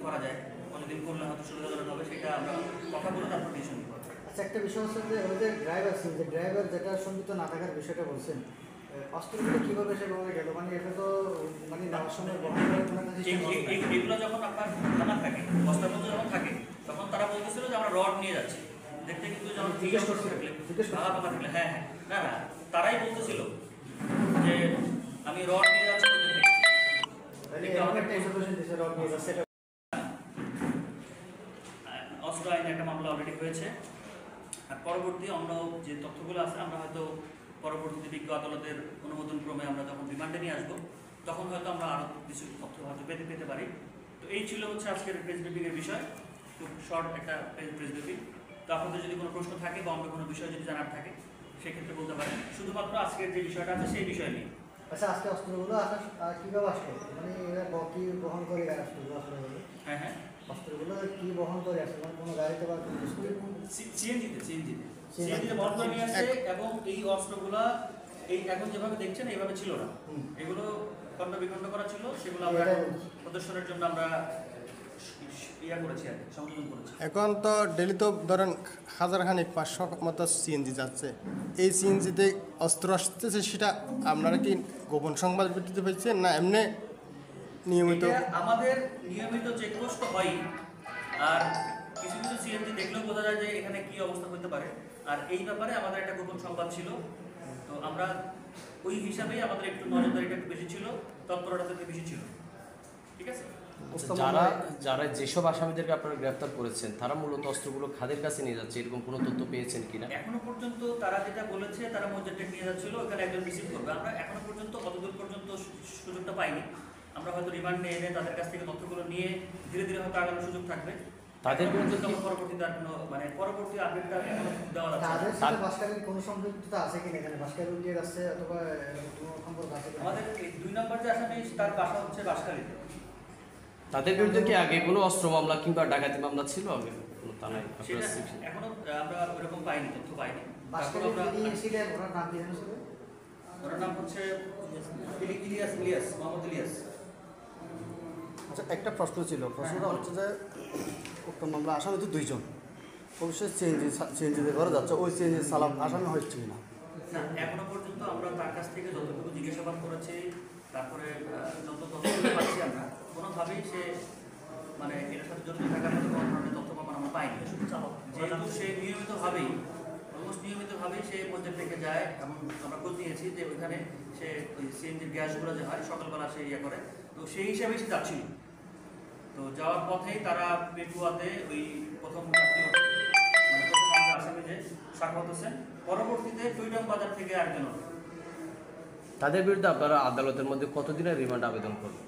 করা যায়, অনেকদিন করলে হয়তো সুবিধাজনক হবে, সেটা আমরা কথা বলে তারপর ডিসিশন নিব। আচ্ছা, একটা বিষয় হচ্ছে যে ওই যে ড্রাইভার ছিল, যে ড্রাইভার যেটা সঙ্গীত না থাকার বিষয়টা বলছেন, অস্ত্রগুলো কীভাবে সে বলে গেল, মানে এটা তো মানে নেওয়ার সময় বহন করার কোনো একটা system আছে না? এগুলো যখন আপনার থানা থাকে, বস্তার মধ্যে যখন থাকে, তখন তারা বলতেছিল যে আমরা রড নিয়ে যাচ্ছি। দেখতে কিন্তু যখন জিজ্ঞেস করতে থাকলে ভাঙা পাকা থাকলে, হ্যাঁ হ্যাঁ, না না, তারাই বলতেছিল যে আমি রড নিয়ে যাচ্ছি। অস্ত্র আইনে একটা মামলা অলরেডি হয়েছে, আর পরবর্তী অন্য যে তথ্যগুলো আছে আমরা হয়তো পরবর্তীতে বিজ্ঞ আদালতের অনুমোদন ক্রমে আমরা যখন রিমান্ডে নিয়ে আসবো, তখন হয়তো আমরা আরও কিছু তথ্য হয়তো পেতে পারি। তো এই ছিল হচ্ছে আজকের প্রেস ব্রিফিংয়ের বিষয়, খুব শর্ট একটা প্রেস ব্রিফিং। তো আপনাদের যদি কোনো প্রশ্ন থাকে বা অন্য কোনো বিষয় যদি জানার থাকে সেক্ষেত্রে বলতে পারেন, শুধুমাত্র আজকের যে বিষয়টা আছে সেই বিষয় নিয়ে। আচ্ছা, আজকে অস্ত্রগুলো কীভাবে আসলো, মানে এরা কী বহন করে আসলো অস্ত্রগুলো? হ্যাঁ হ্যাঁ, অস্ত্রগুলো কী বহন করে আসলো, মানে কোনো গাড়িতে বা সিএনজিতে বহন করে নিয়ে আসছে। এবং এই অস্ত্রগুলা এই এখন যেভাবে দেখছেন এইভাবে ছিল না, এগুলো খণ্ড বিখণ্ড করা ছিল, সেগুলো আমরা প্রদর্শনের জন্য আমরা করেছি আর সংযোজন করেছি। এখন তো ডেলি তো ধরেন হাজারখানিক 500 মতো সিএনজি যাচ্ছে, এই সিএনজিতে অস্ত্র আসতেছে, সেটা আপনারা কি গোপন সংবাদ ভিত্তিতে পেয়েছেন না এমনি নিয়মিত? আমাদের নিয়মিত চেকপোস্ট হয়, আর কিছু কিছু সিএনজি দেখলেও বোঝা যায় যে এখানে কি অবস্থা হতে পারে, আর এই ব্যাপারে আমাদের একটা গোপন সংবাদ ছিল। তো আমরা ওই হিসাবেই আমাদের একটু নজরদারিটা একটু বেশি ছিল, তৎপরতা একটু বেশি ছিল। ঠিক আছে। যারা যেসব আসামিদেরকে আপনারা গ্রেফতার করেছেন, তারা মূলত অস্ত্রগুলো খাদের কাছে নিয়ে যাচ্ছে, এরকম কোনো তথ্য পেয়েছেন কিনা? এখনো পর্যন্ত তারা যেটা বলেছে, তারা মসজিদে নিয়ে যাচ্ছিল, ওখানে একজন রিসিভ করবে। আমরা এখনো পর্যন্ত অতদূর পর্যন্ত সুযোগটা পাইনি। আমরা হয়তো রিমান্ডে এনে তাদের কাছ থেকে তথ্যগুলো নিয়ে ধীরে ধীরে হয়তো আগানোর সুযোগ থাকবে। তাদের বিরুদ্ধে পরবর্তীতে আর কোনো মানে পরবর্তী আপডেটটা এখনো দেওয়া যাচ্ছে। তাদের সাথে বাসকারীর কোনো সম্পৃক্ততা আছে কিনা, এখানে বাসকারী উল্টে যাচ্ছে অথবা কোনো সম্পর্ক আছে কিনা? আমাদের এই 2 নম্বর যে আসামি, তার বাসা হচ্ছে বাঁশখালীতে। তাদের বিরুদ্ধে কি আগে কোনো অস্ত্র মামলা কিংবা ডাকাতি মামলা ছিল? আগে কোনো থানায় এখনো আমরা ওরকম পাইনি, তথ্য পাইনি। ওনার নাম হচ্ছে ইলিয়াস, মোহাম্মদ ইলিয়াস। আচ্ছা, একটা প্রশ্ন ছিল, প্রশ্নটা হচ্ছে যে উক্ত মামলা আসামি তো 2 জন, অবশ্যই সিএনজিতে করে যাচ্ছে, ওই সিএনজি চালক আসামি হচ্ছে না? না, এখনো পর্যন্ত আমরা তার কাছ থেকে যতটুকু জিজ্ঞাসাবাদ করেছি, তারপরে যত তথ্যগুলো পাচ্ছি, আমরা কোনোভাবেই সে মানে এর সাথে জড়িত থাকার মতো কোনো ধরনের তথ্য প্রমাণ আমরা পাইনি। যেহেতু সে নিয়মিতভাবেই সে মসজিদ থেকে যায়, এবং আমরা খোঁজ নিয়েছি যে ওইখানে সে ওই সিএনজির গ্যাসগুলো যে হয় সকালবেলা সে করে, তো সেই হিসাবেই সে যাচ্ছিল। তো যাওয়ার পথেই তারা পেটুয়াতে ওই প্রথম আসামি যে সাক্ষাৎ হোসেন, পরবর্তীতে টুইটং বাজার থেকে আরেকজন। তাদের বিরুদ্ধে আপনারা আদালতের মধ্যে কতদিনের রিমান্ড আবেদন করবেন?